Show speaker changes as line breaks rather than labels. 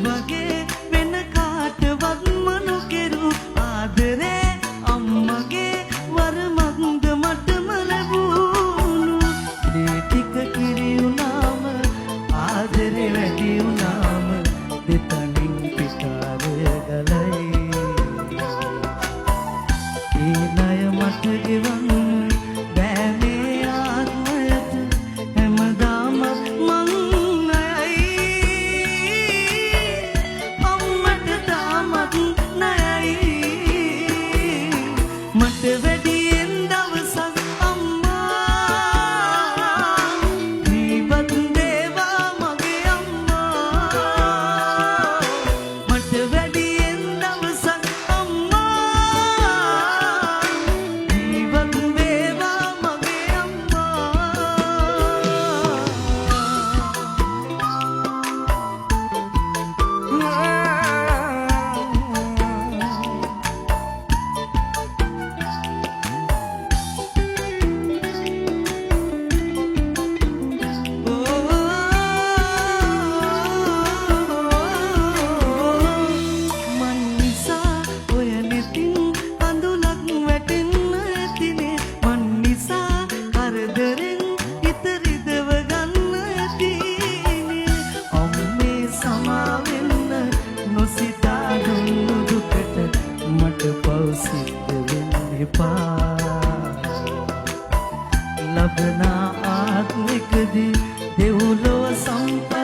වගේ වෙන කාටවත් මනු කෙරු ආදරේ අම්මගේ වරමක්ද මටම ලැබුණු මේ ටික කිරි වුණාම ආදරේ වැඩි වුණාම දෙතනින් පිටාර ගලයි ඒ ණය මට ගෙවන්න බෑ මේ ආත්මයට හැමදාම මං අම්මට තාමත් ණයයි මට වැඩියෙන් දවසක් අම්මා ජීවත් වේවා මගේ අම්මා මට වැඩියෙන් දවසක් අම්මා ජීවත් වේවා මගේ මන් නිසා ඔය නෙතින් අඳුනක් වැටෙන්න ඇතිනේ මන් නිසා කරදරෙන් හිත රිදව ගන්න ඇතිනේ අම්මේ සමා වෙන්න නොසිතා දුන්නු දුකට මට පව් සිද්ධ වෙන්න එපා ලබන ආත්මිකදී දෙව්ලොව සම්පත්